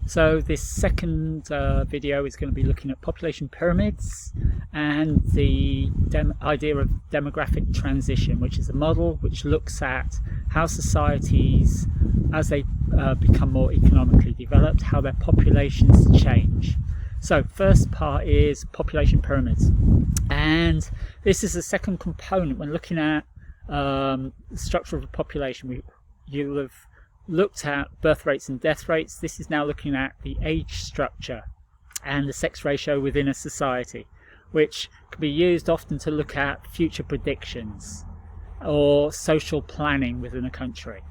So this second video is going to be looking at population pyramids and the idea of demographic transition, which is a model which looks at how societies, as they become more economically developed, how their populations change. So first part is population pyramids, and this is the second component when looking at the structure of a population. You'll have looked at birth rates and death rates. This is now looking at the age structure and the sex ratio within a society, which can be used often to look at future predictions or social planning within a country.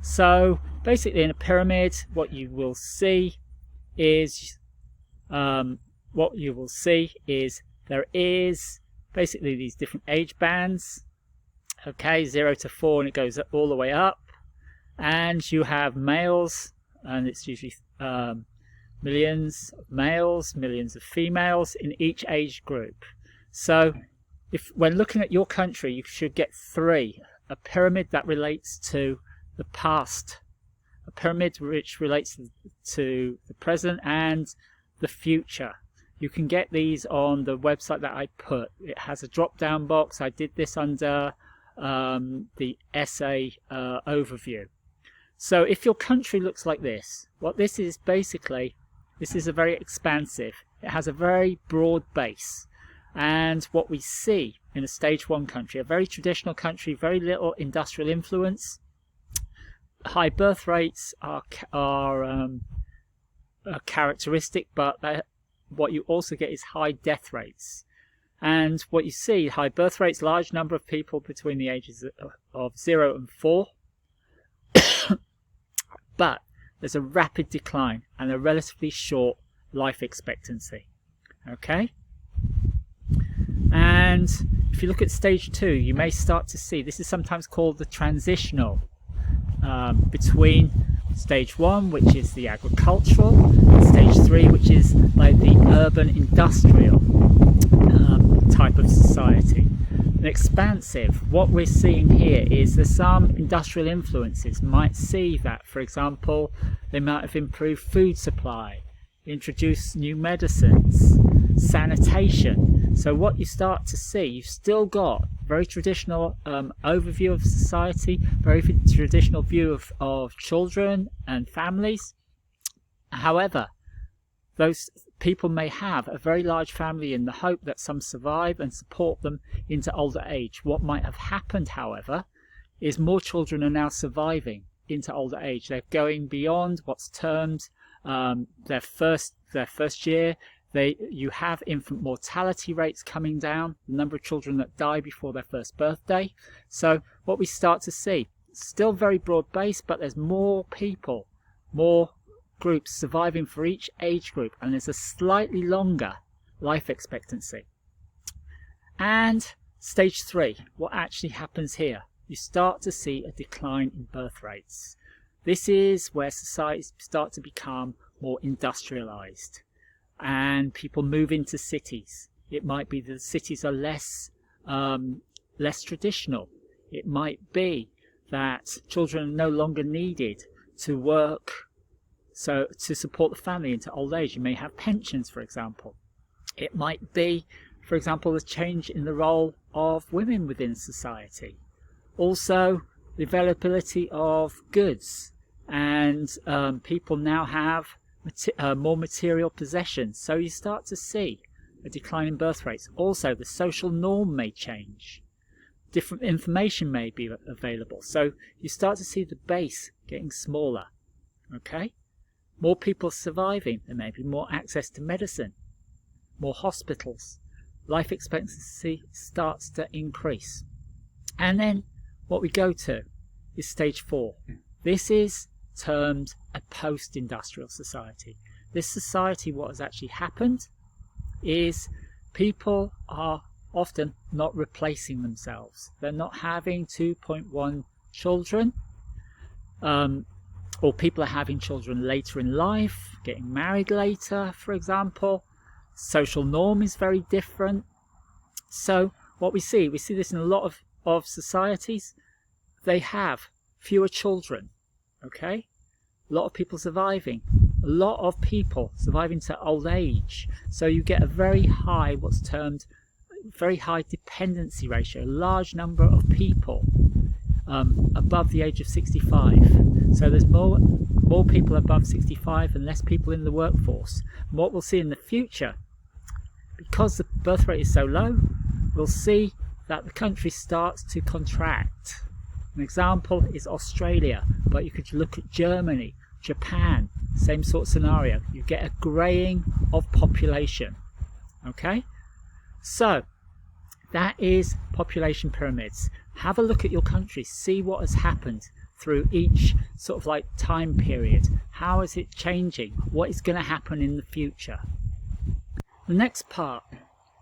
So basically in a pyramid, what you will see is there is basically these different age bands, okay, 0 to 4, and it goes all the way up. And you have males, and it's usually millions of males, millions of females in each age group. So when looking at your country, you should get 3. A pyramid that relates to the past, a pyramid which relates to the present and the future. You can get these on the website that I put. It has a drop down box. I did this under the essay overview. So if your country looks like this, what this is basically, this is a very expansive, it has a very broad base. And what we see in a stage 1 country, a very traditional country, very little industrial influence, high birth rates are a characteristic, but what you also get is high death rates. And what you see, high birth rates, large number of people between the ages of 0 and 4. But there's a rapid decline and a relatively short life expectancy. Okay? And if you look at stage 2, you may start to see, this is sometimes called the transitional, between stage 1, which is the agricultural, and stage 3, which is like the urban industrial type of society. And expansive, what we're seeing here is there's some industrial influences. Might see that, for example, they might have improved food supply, introduced new medicines, sanitation. So what you start to see, you've still got very traditional overview of society, very traditional view of children and families. However, those people may have a very large family in the hope that some survive and support them into older age. What might have happened, however, is more children are now surviving into older age. They're going beyond what's termed their first year. You have infant mortality rates coming down, the number of children that die before their first birthday. So what we start to see, still very broad base, but there's more people, more groups surviving for each age group, and there's a slightly longer life expectancy. And stage 3, what actually happens here? You start to see a decline in birth rates. This is where societies start to become more industrialized and people move into cities. It might be that the cities are less traditional. It might be that children are no longer needed to work, so to support the family into old age. You may have pensions, for example. It might be, for example, the change in the role of women within society. Also, the availability of goods, and people now have more material possessions. So you start to see a decline in birth rates. Also, the social norm may change. Different information may be available. So you start to see the base getting smaller. Okay? More people surviving, there may be more access to medicine, more hospitals. Life expectancy starts to increase. And then what we go to is stage 4. This is termed a post-industrial society. This society, what has actually happened is people are often not replacing themselves. They're not having 2.1 children. Or people are having children later in life, getting married later, for example. Social norm is very different. So what we see this in a lot of societies. They have fewer children, okay? A lot of people surviving, a a lot of people surviving to old age. So you get a very high, what's termed very high dependency ratio, a large number of people above the age of 65. So there's more people above 65 and less people in the workforce. And what we'll see in the future, because the birth rate is so low, we'll see that the country starts to contract. An example is Australia, but you could look at Germany, Japan, same sort of scenario. You get a greying of population. Okay, so that is population pyramids. Have a look at your country, see what has happened through each sort of like time period. How is it changing? What is going to happen in the future? The next part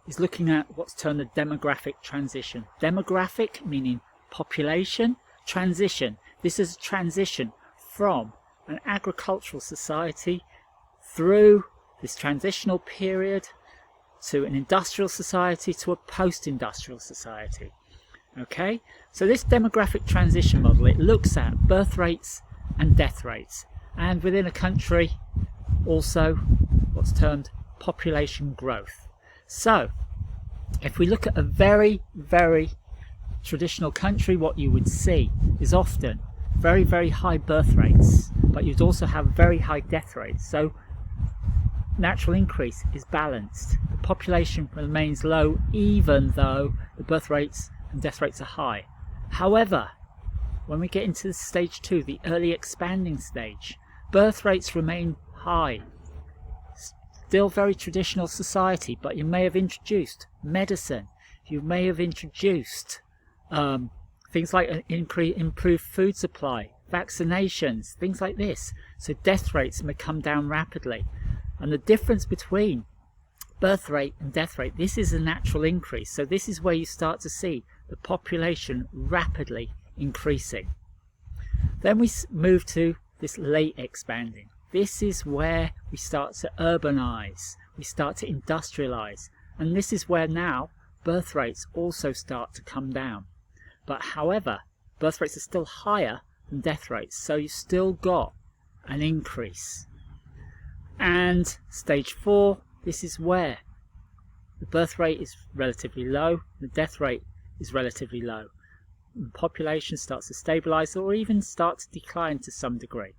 is looking at what's termed the demographic transition. Demographic meaning population, transition. This is a transition from an agricultural society through this transitional period to an industrial society to a post-industrial society. Okay, so this demographic transition model, it looks at birth rates and death rates, and within a country also what's termed population growth. So if we look at a very, very traditional country, what you would see is often very, very high birth rates, but you'd also have very high death rates. So natural increase is balanced. The population remains low even though the birth rates and death rates are high. However, when we get into stage 2, the early expanding stage, birth rates remain high. Still very traditional society, but you may have introduced medicine, you may have introduced things like an improved food supply, vaccinations, things like this. So death rates may come down rapidly. And the difference between birth rate and death rate, this is a natural increase. So this is where you start to see the population rapidly increasing. Then we move to this late expanding. This is where we start to urbanize, we start to industrialize, and this is where now birth rates also start to come down. But however, birth rates are still higher than death rates, so you've still got an increase. And stage 4, this is where the birth rate is relatively low, the death rate is relatively low. The population starts to stabilize or even start to decline to some degree.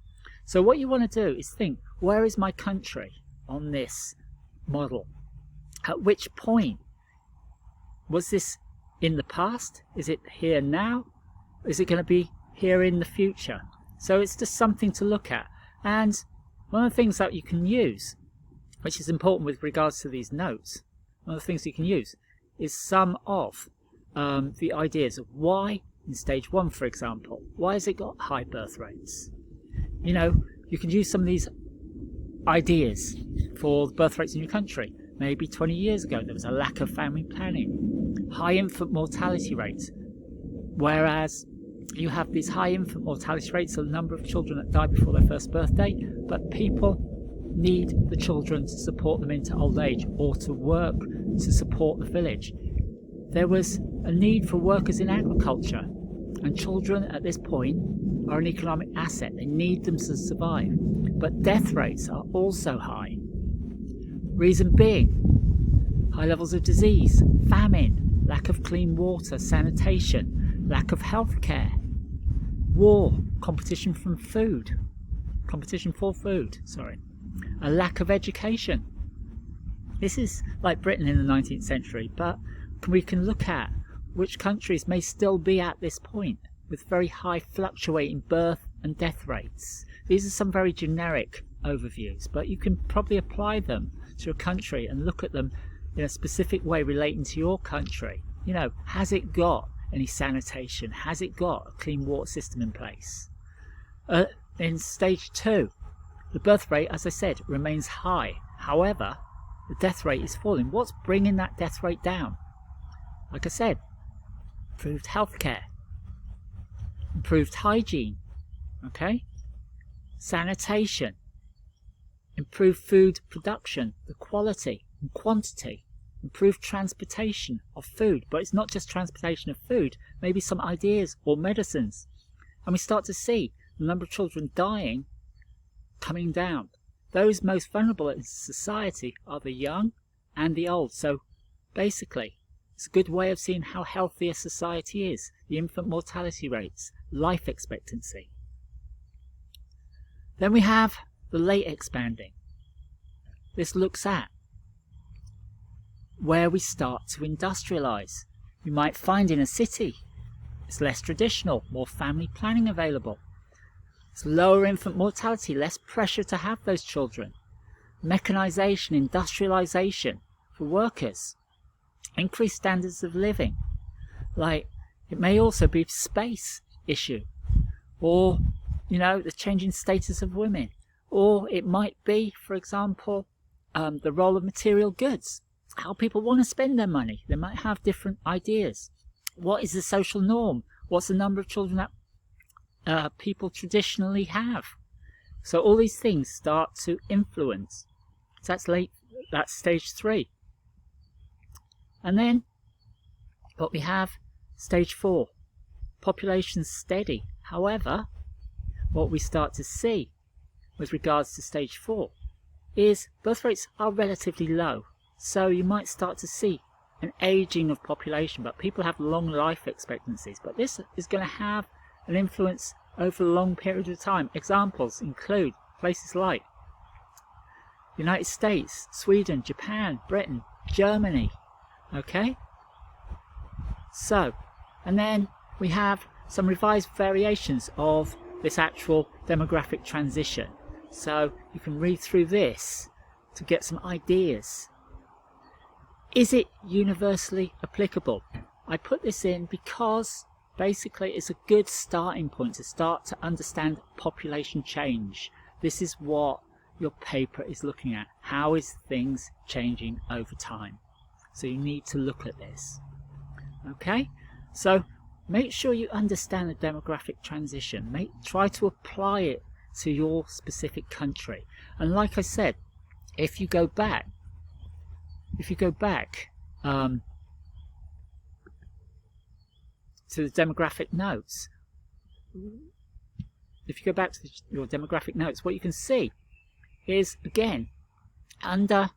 So what you want to do is think, where is my country on this model? At which point? Was this in the past? Is it here now? Is it going to be here in the future? So it's just something to look at. And one of the things that you can use, which is important with regards to these notes, one of the things you can use is some of the ideas of why in stage 1, for example, why has it got high birth rates? You know, you can use some of these ideas for birth rates in your country. Maybe 20 years ago there was a lack of family planning, high infant mortality rates, whereas you have these high infant mortality rates, so the number of children that die before their first birthday, but people need the children to support them into old age or to work to support the village. There was a need for workers in agriculture, and children at this point are an economic asset. They need them to survive. But death rates are also high. Reason being, high levels of disease, famine, lack of clean water, sanitation, lack of health care, war, competition for food, a lack of education. This is like Britain in the 19th century, but we can look at which countries may still be at this point with very high fluctuating birth and death rates. These are some very generic overviews, but you can probably apply them to a country and look at them in a specific way relating to your country. You know, has it got any sanitation? Has it got a clean water system in place? In stage 2, the birth rate, as I said, remains high. However, the death rate is falling. What's bringing that death rate down? Like I said, improved healthcare, improved hygiene, okay, sanitation, improved food production, the quality and quantity, improved transportation of food. But it's not just transportation of food, maybe some ideas or medicines. And we start to see the number of children dying coming down. those most vulnerable in society are the young and the old. So basically, it's a good way of seeing how healthy a society is. The infant mortality rates, life expectancy. Then we have the late expanding. This looks at where we start to industrialize. You might find in a city it's less traditional, more family planning available. It's lower infant mortality, less pressure to have those children. Mechanization, industrialization for workers. Increased standards of living. Like, it may also be space issue, or the changing status of women, or it might be, for example, the role of material goods, how people want to spend their money. They might have different ideas. What is the social norm? What's the number of children that people traditionally have? So all these things start to influence. So that's stage 3. And then what we have, stage 4, population steady. However, what we start to see with regards to stage 4 is birth rates are relatively low. So you might start to see an aging of population, but people have long life expectancies. But this is going to have an influence over a long period of time. Examples include places like the United States, Sweden, Japan, Britain, Germany. Okay? So, and then we have some revised variations of this actual demographic transition. So you can read through this to get some ideas. Is it universally applicable? I put this in because basically it's a good starting point to start to understand population change. This is what your paper is looking at. How is things changing over time? So you need to look at this. Okay? So make sure you understand the demographic transition. Try to apply it to your specific country. And like I said, if you go back to the demographic notes, your demographic notes, what you can see is, again, under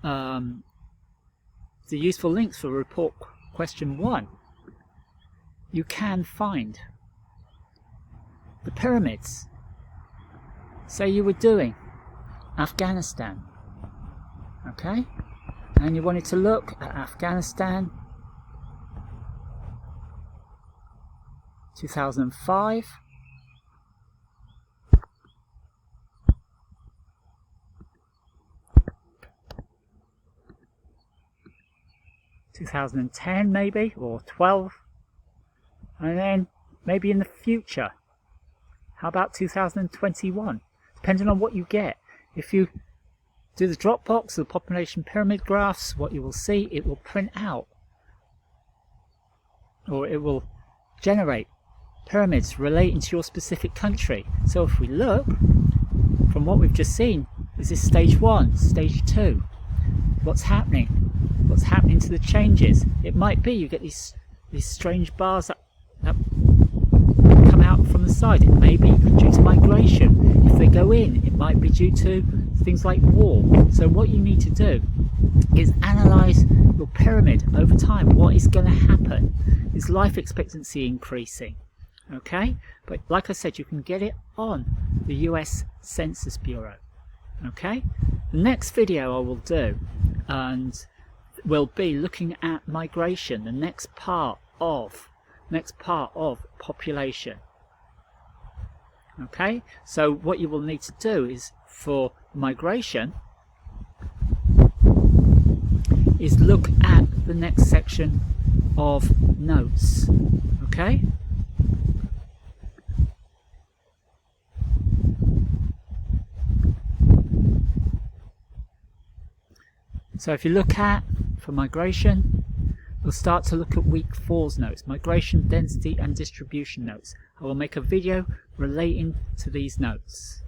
the useful links for report question 1, you can find the pyramids. Say you were doing Afghanistan, okay, and you wanted to look at Afghanistan 2005, 2010 maybe, or 12, and then maybe in the future, how about 2021, depending on what you get. If you do the Dropbox, the population pyramid graphs, what you will see, it will print out, or it will generate pyramids relating to your specific country. So if we look from what we've just seen, is this stage 1, stage 2, what's happening to the changes? It might be you get these strange bars that come out from the side. It may be due to migration. If they go in, it might be due to things like war. So what you need to do is analyze your pyramid over time. What is going to happen? Is life expectancy increasing? Okay, but like I said, you can get it on the US Census Bureau. Okay, the next video I will do and will be looking at migration, the next part of population. Okay, so what you will need to do is, for migration, is look at the next section of notes. Okay. So if you look at, for migration, we'll start to look at week 4's notes, migration, density and distribution notes. I will make a video relating to these notes.